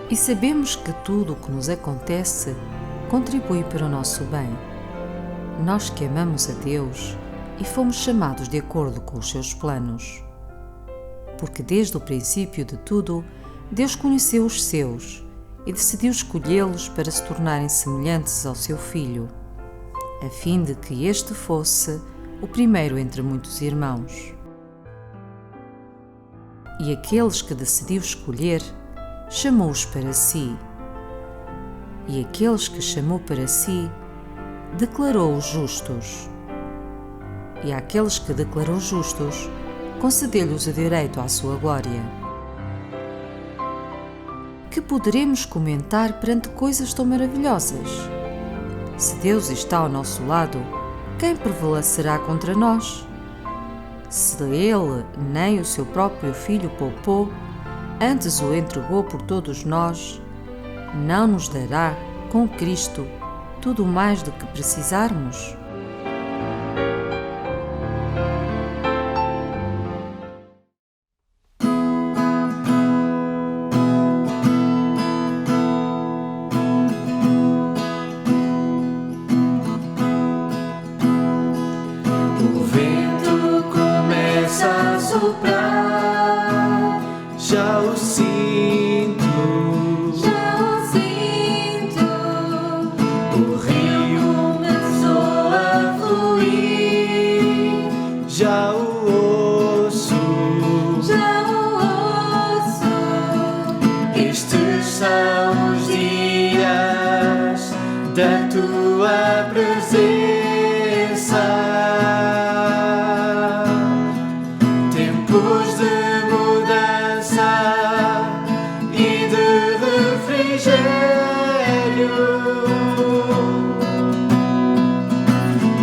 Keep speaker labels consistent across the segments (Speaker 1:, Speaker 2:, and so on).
Speaker 1: E sabemos que tudo o que nos acontece contribui para o nosso bem. Nós que amamos a Deus e fomos chamados de acordo com os seus planos. Porque desde o princípio de tudo, Deus conheceu os seus e decidiu escolhê-los para se tornarem semelhantes ao seu Filho, a fim de que este fosse o primeiro entre muitos irmãos. E aqueles que decidiu escolher, chamou-os para si. E aqueles que chamou para si, declarou-os justos. E àqueles que declarou justos, concedeu-lhes o direito à sua glória. Que poderemos comentar perante coisas tão maravilhosas? Se Deus está ao nosso lado, quem prevalecerá contra nós? Se Ele nem o seu próprio Filho poupou, antes o entregou por todos nós, não nos dará, com Cristo, tudo mais do que precisarmos?
Speaker 2: O vento começa a soprar, já o sinto, o rio começou a fluir, já o ouço, estes são os dias da tua presença. Tempos de mudança e de refrigério.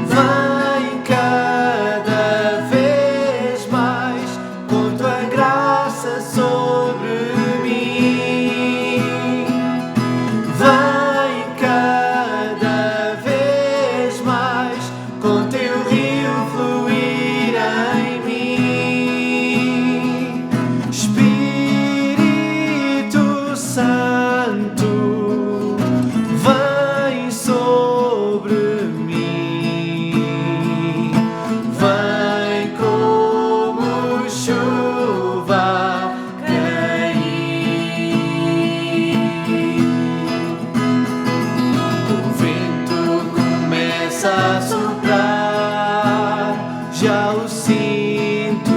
Speaker 2: Vem cada vez mais com tua graça sobre mim. Vem cada vez mais com teu rio fluir em mim. Espírito Santo, vem sobre mim. Vem como chuva a cair. O vento começa a soprar, já o sinto,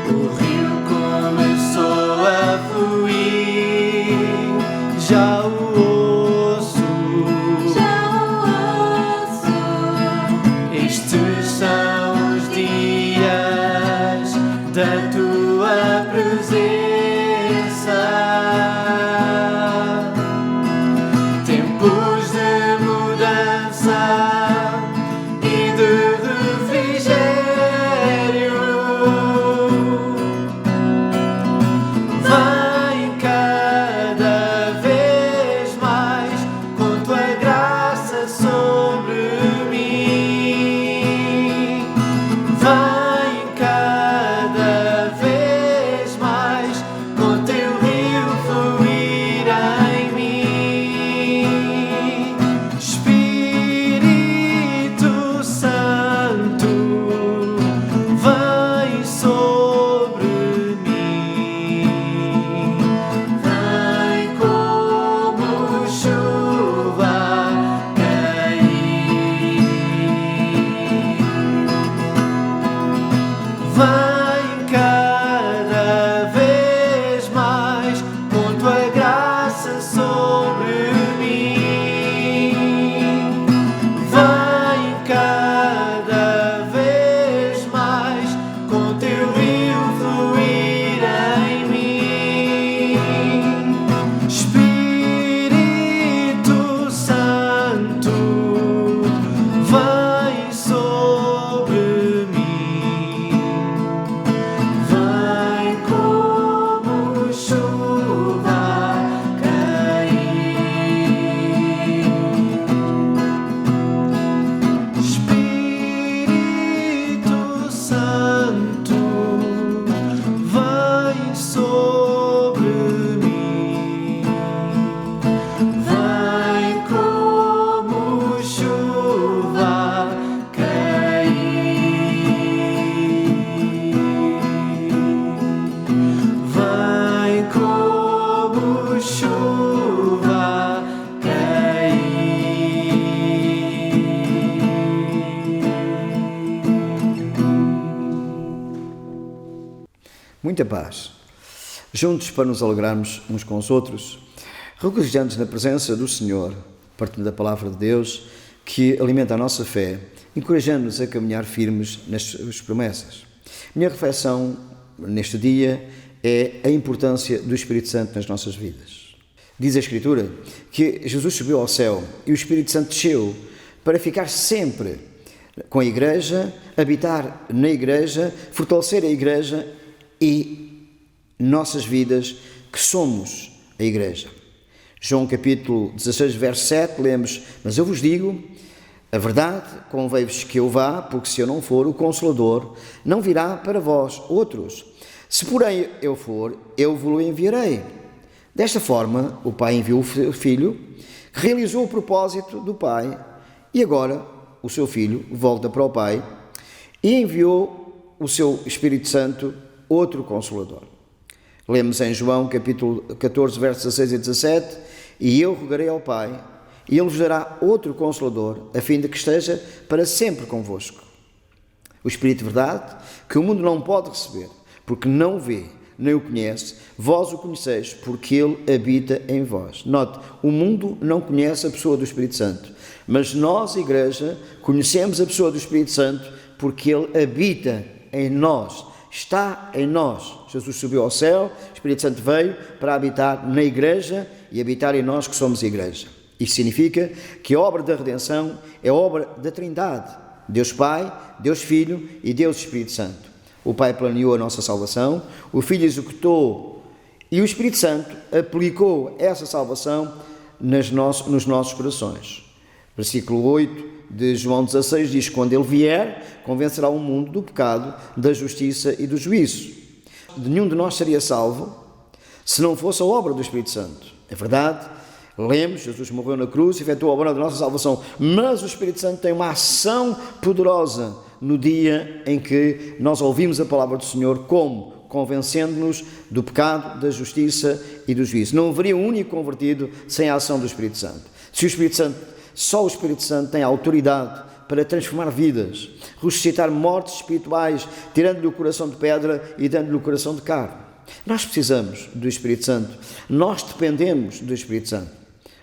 Speaker 2: o rio começou a
Speaker 3: muita paz. Juntos para nos alegrarmos uns com os outros, regozijando-nos na presença do Senhor, partindo da palavra de Deus, que alimenta a nossa fé, encorajando-nos a caminhar firmes nas suas promessas. Minha reflexão neste dia é a importância do Espírito Santo nas nossas vidas. Diz a Escritura que Jesus subiu ao céu e o Espírito Santo desceu para ficar sempre com a Igreja, habitar na Igreja, fortalecer a Igreja e nossas vidas, que somos a Igreja. João capítulo 16, verso 7, lemos: mas eu vos digo a verdade, convém-vos que eu vá, porque se eu não for, o Consolador não virá para vós outros. Se porém eu for, eu vos-lo enviarei. Desta forma, o Pai enviou o Filho, que realizou o propósito do Pai, e agora o seu Filho volta para o Pai e enviou o seu Espírito Santo, outro Consolador. Lemos em João capítulo 14, versos 16 e 17, e eu rogarei ao Pai, e Ele vos dará outro Consolador, a fim de que esteja para sempre convosco. O Espírito de verdade, que o mundo não pode receber, porque não o vê, nem o conhece, vós o conheceis, porque Ele habita em vós. Note, o mundo não conhece a pessoa do Espírito Santo, mas nós, Igreja, conhecemos a pessoa do Espírito Santo, porque Ele habita em nós, está em nós. Jesus subiu ao céu, o Espírito Santo veio para habitar na Igreja e habitar em nós que somos Igreja. Isto significa que a obra da redenção é a obra da Trindade, Deus Pai, Deus Filho e Deus Espírito Santo. O Pai planeou a nossa salvação, o Filho executou e o Espírito Santo aplicou essa salvação nos nossos corações. Versículo 8 de João 16 diz: quando Ele vier, convencerá o mundo do pecado, da justiça e do juízo. Nenhum de nós seria salvo se não fosse a obra do Espírito Santo. É verdade, lemos, Jesus morreu na cruz, efetuou a obra da nossa salvação, mas o Espírito Santo tem uma ação poderosa no dia em que nós ouvimos a palavra do Senhor, como? Convencendo-nos do pecado, da justiça e do juízo. Não haveria um único convertido sem a ação do Espírito Santo. Só o Espírito Santo tem autoridade para transformar vidas, ressuscitar mortes espirituais, tirando-lhe o coração de pedra e dando-lhe o coração de carne. Nós precisamos do Espírito Santo, nós dependemos do Espírito Santo.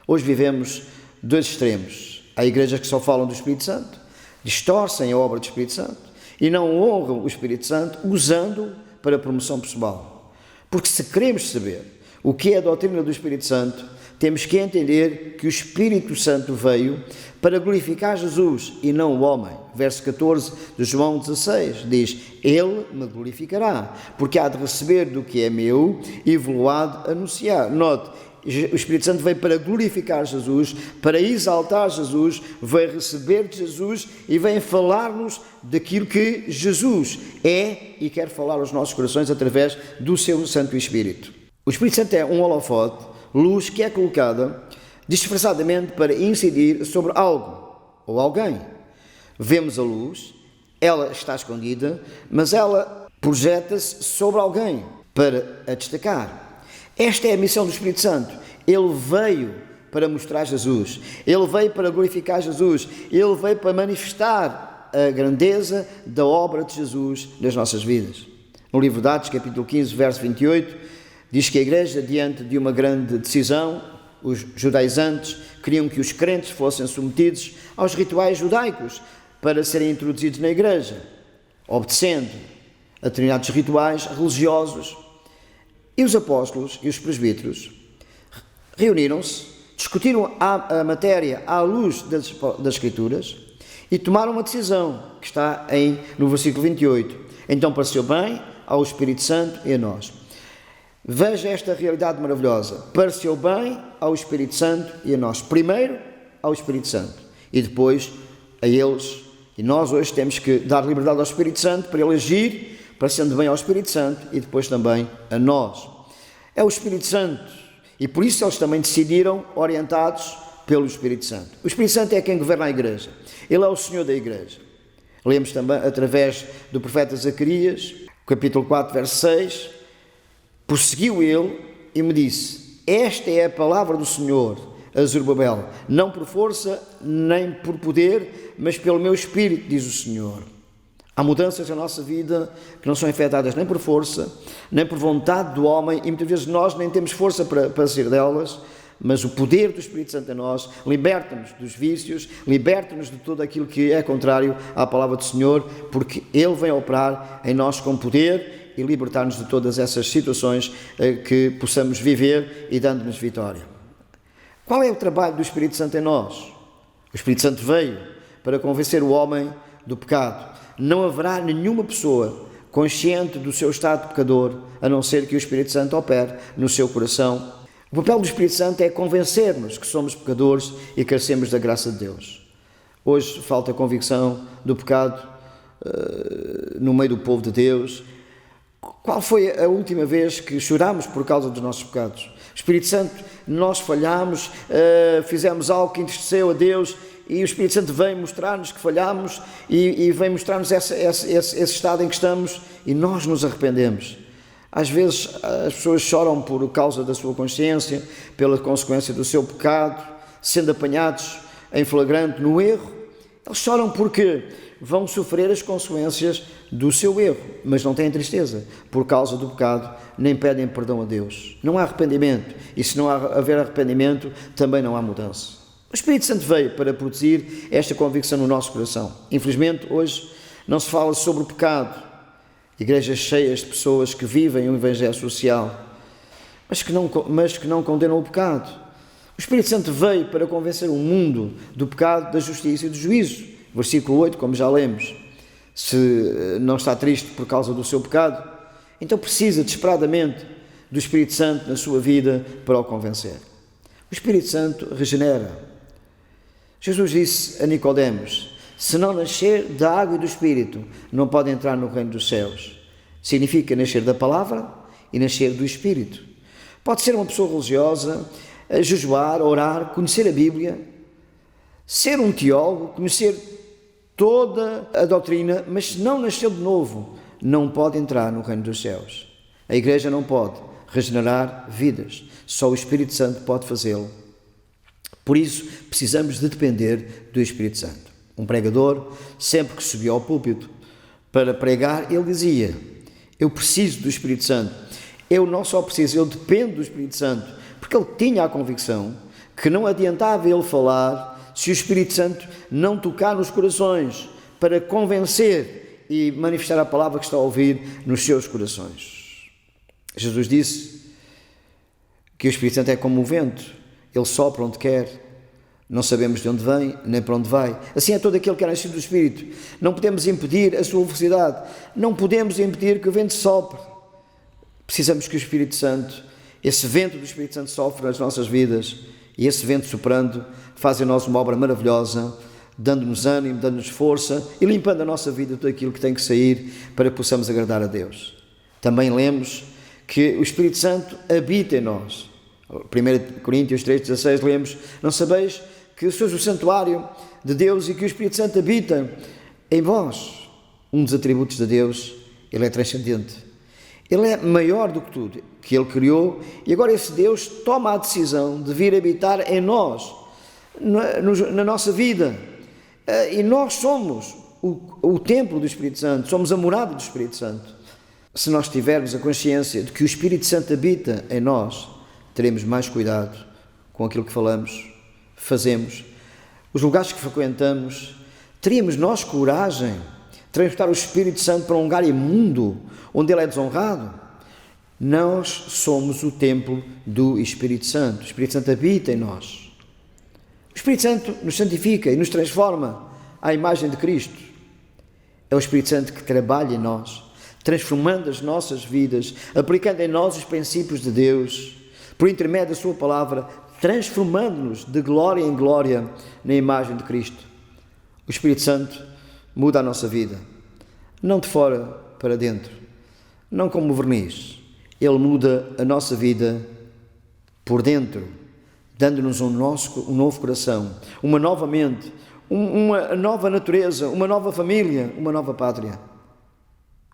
Speaker 3: Hoje vivemos dois extremos. Há igrejas que só falam do Espírito Santo, distorcem a obra do Espírito Santo e não honram o Espírito Santo usando-o para promoção pessoal. Porque se queremos saber o que é a doutrina do Espírito Santo, temos que entender que o Espírito Santo veio para glorificar Jesus e não o homem. Verso 14 de João 16 diz: Ele me glorificará, porque há de receber do que é meu e vos há de anunciar. Note, o Espírito Santo veio para glorificar Jesus, para exaltar Jesus, veio receber de Jesus e vem falar-nos daquilo que Jesus é e quer falar aos nossos corações através do seu Santo Espírito. O Espírito Santo é um holofote, luz que é colocada disfarçadamente para incidir sobre algo ou alguém. Vemos a luz, ela está escondida, mas ela projeta-se sobre alguém para a destacar. Esta é a missão do Espírito Santo. Ele veio para mostrar Jesus, ele veio para glorificar Jesus, ele veio para manifestar a grandeza da obra de Jesus nas nossas vidas. No livro de Atos, capítulo 15, verso 28, diz que a Igreja, diante de uma grande decisão, os judaizantes queriam que os crentes fossem submetidos aos rituais judaicos para serem introduzidos na Igreja, obedecendo a determinados rituais religiosos. E os apóstolos e os presbíteros reuniram-se, discutiram a matéria à luz das Escrituras e tomaram uma decisão, que está no versículo 28. Então pareceu bem ao Espírito Santo e a nós. Veja esta realidade maravilhosa. Pareceu bem ao Espírito Santo e a nós. Primeiro ao Espírito Santo e depois a eles. E nós hoje temos que dar liberdade ao Espírito Santo para ele agir, parecendo bem ao Espírito Santo e depois também a nós. É o Espírito Santo e por isso eles também decidiram, orientados pelo Espírito Santo. O Espírito Santo é quem governa a Igreja. Ele é o Senhor da Igreja. Lemos também através do profeta Zacarias, capítulo 4, verso 6, prosseguiu ele e me disse: esta é a palavra do Senhor a Zorobabel, não por força nem por poder, mas pelo meu Espírito, diz o Senhor. Há mudanças na nossa vida que não são efetuadas nem por força, nem por vontade do homem, e muitas vezes nós nem temos força para sair delas, mas o poder do Espírito Santo em nós liberta-nos dos vícios, liberta-nos de tudo aquilo que é contrário à palavra do Senhor, porque Ele vem operar em nós com poder e libertar-nos de todas essas situações que possamos viver e dando-nos vitória. Qual é o trabalho do Espírito Santo em nós? O Espírito Santo veio para convencer o homem do pecado. Não haverá nenhuma pessoa consciente do seu estado de pecador, a não ser que o Espírito Santo opere no seu coração. O papel do Espírito Santo é convencer-nos que somos pecadores e carecemos da graça de Deus. Hoje falta convicção do pecado no meio do povo de Deus. Qual foi a última vez que chorámos por causa dos nossos pecados? O Espírito Santo, nós falhámos, fizemos algo que entristeceu a Deus, e o Espírito Santo vem mostrar-nos que falhámos e vem mostrar-nos esse estado em que estamos, e nós nos arrependemos. Às vezes as pessoas choram por causa da sua consciência, pela consequência do seu pecado, sendo apanhados em flagrante no erro. Eles choram porque vão sofrer as consequências do seu erro, mas não têm tristeza por causa do pecado, nem pedem perdão a Deus. Não há arrependimento, e se não haver arrependimento, também não há mudança. O Espírito Santo veio para produzir esta convicção no nosso coração. Infelizmente, hoje não se fala sobre o pecado. Igrejas cheias de pessoas que vivem um evangelho social, mas que não condenam o pecado. O Espírito Santo veio para convencer o mundo do pecado, da justiça e do juízo. Versículo 8, como já lemos. Se não está triste por causa do seu pecado, então precisa desesperadamente do Espírito Santo na sua vida para o convencer. O Espírito Santo regenera. Jesus disse a Nicodemos: se não nascer da água e do Espírito, não pode entrar no reino dos céus. Significa nascer da palavra e nascer do Espírito. Pode ser uma pessoa religiosa, jejuar, orar, conhecer a Bíblia, ser um teólogo, conhecer toda a doutrina, mas se não nasceu de novo, não pode entrar no reino dos céus. A Igreja não pode regenerar vidas, só o Espírito Santo pode fazê-lo. Por isso, precisamos de depender do Espírito Santo. Um pregador, sempre que subia ao púlpito para pregar, ele dizia: eu preciso do Espírito Santo. Eu não só preciso, eu dependo do Espírito Santo, porque ele tinha a convicção que não adiantava ele falar se o Espírito Santo não tocar nos corações para convencer e manifestar a palavra que está a ouvir nos seus corações. Jesus disse que o Espírito Santo é como o vento, ele sopra onde quer. Não sabemos de onde vem, nem para onde vai. Assim é todo aquele que é nascido do Espírito. Não podemos impedir a sua velocidade. Não podemos impedir que o vento sopre. Precisamos que o Espírito Santo, esse vento do Espírito Santo sopre nas nossas vidas, e esse vento soprando faz em nós uma obra maravilhosa, dando-nos ânimo, dando-nos força e limpando a nossa vida de tudo aquilo que tem que sair para que possamos agradar a Deus. Também lemos que o Espírito Santo habita em nós. 1 Coríntios 3,16 lemos: não sabeis que sois o santuário de Deus e que o Espírito Santo habita em vós. Um dos atributos de Deus, ele é transcendente. Ele é maior do que tudo que ele criou, e agora esse Deus toma a decisão de vir habitar em nós, na nossa vida. E nós somos o templo do Espírito Santo, somos a morada do Espírito Santo. Se nós tivermos a consciência de que o Espírito Santo habita em nós, teremos mais cuidado com aquilo que falamos, fazemos, os lugares que frequentamos. Teríamos nós coragem de transportar o Espírito Santo para um lugar imundo, onde ele é desonrado? Nós somos o templo do Espírito Santo. O Espírito Santo habita em nós. O Espírito Santo nos santifica e nos transforma à imagem de Cristo. É o Espírito Santo que trabalha em nós, transformando as nossas vidas, aplicando em nós os princípios de Deus, por intermédio da sua palavra, transformando-nos de glória em glória na imagem de Cristo. O Espírito Santo muda a nossa vida, não de fora para dentro, não como verniz. Ele muda a nossa vida por dentro, dando-nos um novo coração, uma nova mente, uma nova natureza, uma nova família, uma nova pátria.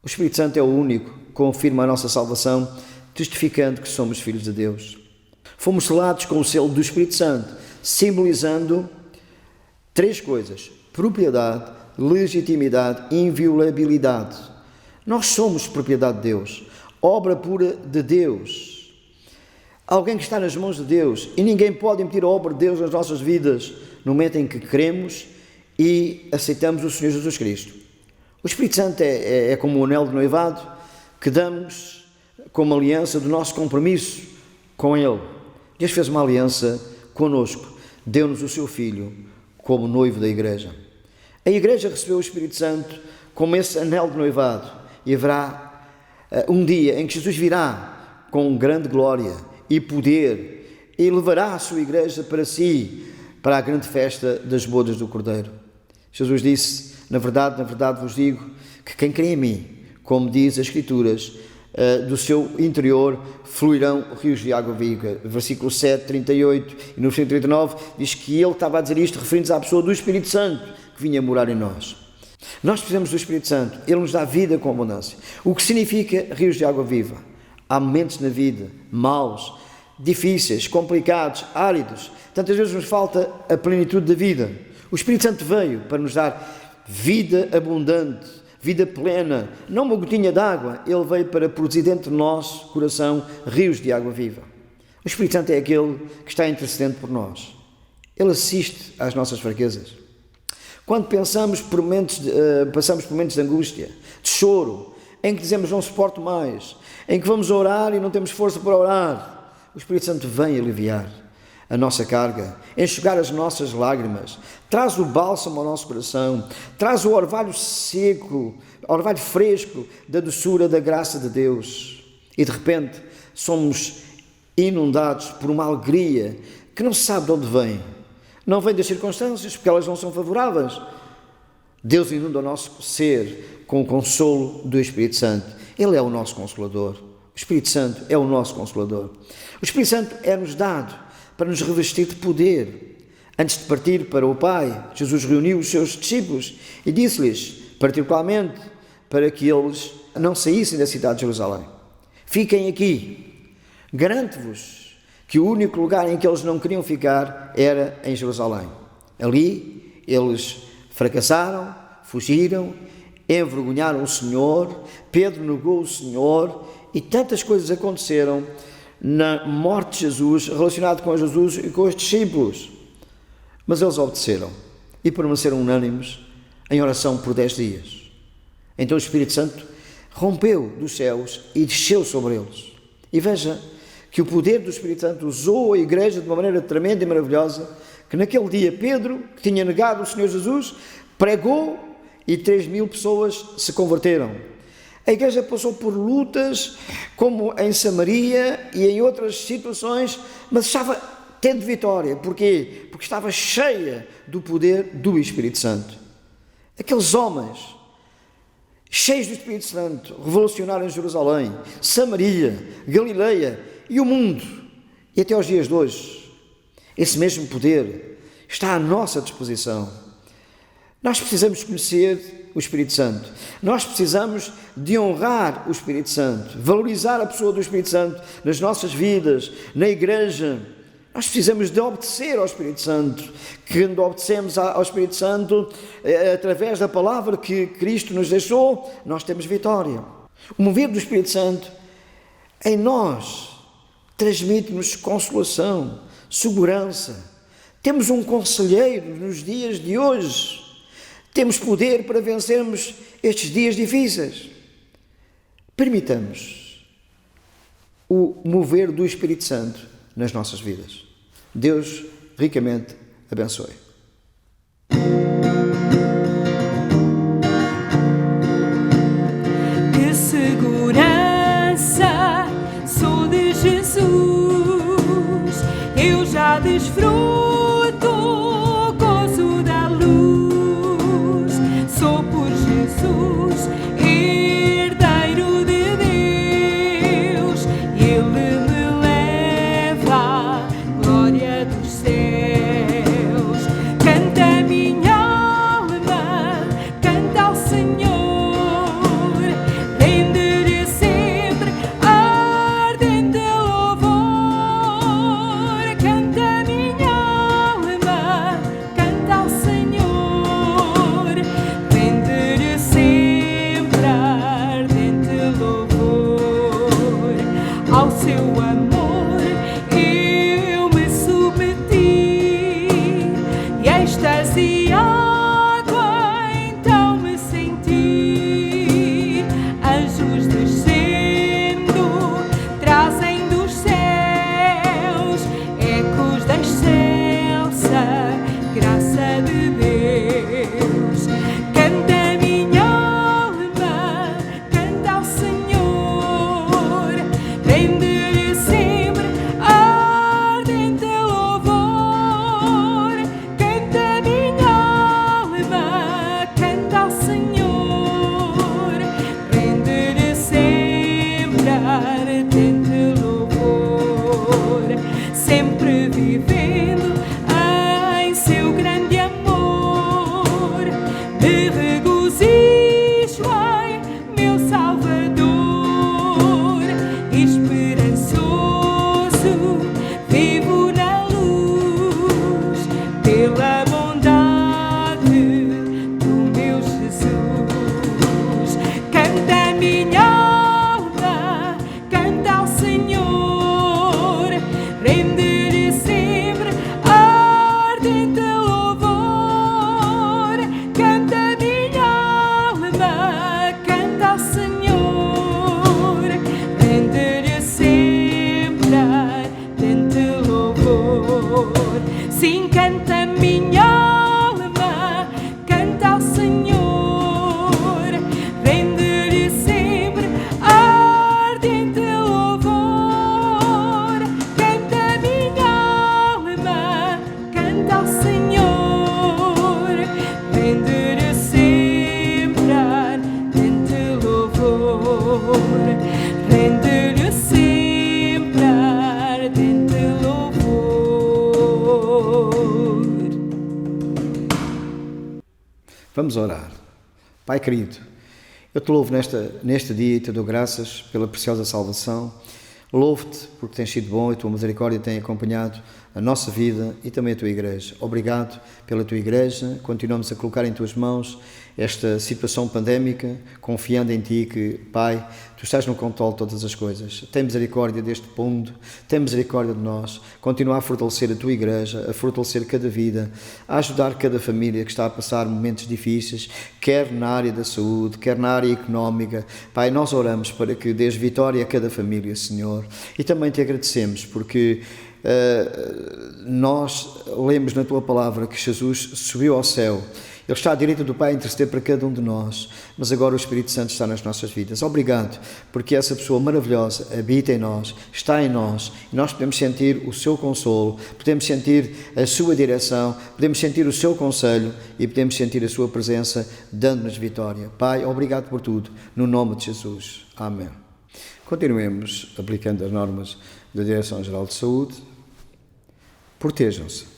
Speaker 3: O Espírito Santo é o único que confirma a nossa salvação, testificando que somos filhos de Deus. Fomos selados com o selo do Espírito Santo, simbolizando três coisas: propriedade, legitimidade, inviolabilidade. Nós somos propriedade de Deus, obra pura de Deus. Alguém que está nas mãos de Deus, e ninguém pode impedir a obra de Deus nas nossas vidas no momento em que queremos e aceitamos o Senhor Jesus Cristo. O Espírito Santo é como o anel de noivado que damos como aliança do nosso compromisso com Ele. Deus fez uma aliança conosco, deu-nos o seu Filho como noivo da Igreja. A Igreja recebeu o Espírito Santo como esse anel de noivado, e haverá um dia em que Jesus virá com grande glória e poder e levará a sua Igreja para si, para a grande festa das bodas do Cordeiro. Jesus disse: na verdade vos digo que quem crê em mim, como diz as Escrituras, do seu interior fluirão rios de água viva. Versículo 7, 38 e no versículo 39 diz que ele estava a dizer isto referindo-se à pessoa do Espírito Santo que vinha morar em nós. Nós precisamos do Espírito Santo, ele nos dá vida com abundância. O que significa rios de água viva? Há momentos na vida maus, difíceis, complicados, áridos. Tantas vezes nos falta a plenitude da vida. O Espírito Santo veio para nos dar vida abundante, vida plena, não uma gotinha de água. Ele veio para produzir dentro do nosso coração rios de água viva. O Espírito Santo é aquele que está intercedente por nós. Ele assiste às nossas fraquezas. Quando passamos por momentos de angústia, de choro, em que dizemos não suporto mais, em que vamos orar e não temos força para orar, o Espírito Santo vem aliviar a nossa carga, enxugar as nossas lágrimas, traz o bálsamo ao nosso coração, traz o orvalho seco, orvalho fresco da doçura da graça de Deus. E de repente somos inundados por uma alegria que não se sabe de onde vem. Não vem das circunstâncias, porque elas não são favoráveis. Deus inunda o nosso ser com o consolo do Espírito Santo. Ele é o nosso Consolador. O Espírito Santo é o nosso Consolador. O Espírito Santo é-nos dado para nos revestir de poder. Antes de partir para o Pai, Jesus reuniu os seus discípulos e disse-lhes, particularmente, para que eles não saíssem da cidade de Jerusalém: fiquem aqui. Garanto-vos que o único lugar em que eles não queriam ficar era em Jerusalém. Ali eles fracassaram, fugiram, envergonharam o Senhor, Pedro negou o Senhor e tantas coisas aconteceram na morte de Jesus, relacionado com Jesus e com os discípulos. Mas eles obedeceram e permaneceram unânimes em oração por 10 dias. Então o Espírito Santo rompeu dos céus e desceu sobre eles. E veja que o poder do Espírito Santo usou a Igreja de uma maneira tremenda e maravilhosa, que naquele dia Pedro, que tinha negado o Senhor Jesus, pregou e 3.000 pessoas se converteram. A Igreja passou por lutas, como em Samaria e em outras situações, mas estava tendo vitória. Porquê? Porque estava cheia do poder do Espírito Santo. Aqueles homens, cheios do Espírito Santo, revolucionaram Jerusalém, Samaria, Galileia e o mundo. E até aos dias de hoje, esse mesmo poder está à nossa disposição. Nós precisamos conhecer o Espírito Santo. Nós precisamos de honrar o Espírito Santo, valorizar a pessoa do Espírito Santo nas nossas vidas, na Igreja. Nós precisamos de obedecer ao Espírito Santo. Quando obedecemos ao Espírito Santo, através da palavra que Cristo nos deixou, nós temos vitória. O mover do Espírito Santo em nós transmite-nos consolação, segurança. Temos um conselheiro nos dias de hoje. Temos poder para vencermos estes dias difíceis. Permitamos o mover do Espírito Santo nas nossas vidas. Deus ricamente abençoe.
Speaker 4: Que segurança sou de Jesus, eu já desfruto o gozo da luz, sou por Jesus herdeiro de Deus, Ele me leva à glória dos céus. Canta minha alma, canta ao Senhor, rende-lhe sempre ardente louvor. Canta minha vivendo em seu grande amor. Me regozijo em meu Salvador, esperançoso, vivo na luz, pela bondade do meu Jesus. Canta minha alma, canta ao Senhor, rende-lhe sempre ardente louvor. Canta minha alma, canta ao Senhor, rende-lhe sempre ardente louvor. Sim, canta minha alma, canta ao Senhor, rende-lhe sempre ardente louvor. Canta minha alma, canta ao Senhor, rende-lhe sempre ardente louvor. Rende-lhe sempre ardente louvor.
Speaker 3: Vamos orar. Pai querido, eu te louvo neste dia e te dou graças pela preciosa salvação. Louvo-te porque tens sido bom e a tua misericórdia tem acompanhado a nossa vida e também a tua igreja. Obrigado pela tua igreja. Continuamos a colocar em tuas mãos esta situação pandémica, confiando em ti que, Pai, tu estás no controle de todas as coisas. Tem misericórdia deste mundo, tem misericórdia de nós. Continua a fortalecer a tua igreja, a fortalecer cada vida, a ajudar cada família que está a passar momentos difíceis, quer na área da saúde, quer na área económica. Pai, nós oramos para que dês vitória a cada família, Senhor. E também te agradecemos porque nós lemos na tua palavra que Jesus subiu ao céu. Ele está à direita do Pai a interceder para cada um de nós, mas agora o Espírito Santo está nas nossas vidas. Obrigado, porque essa pessoa maravilhosa habita em nós, está em nós, e nós podemos sentir o seu consolo, podemos sentir a sua direção, podemos sentir o seu conselho e podemos sentir a sua presença dando-nos vitória. Pai, obrigado por tudo, no nome de Jesus. Amém. Continuemos aplicando as normas da Direção-Geral de Saúde. Protejam-se.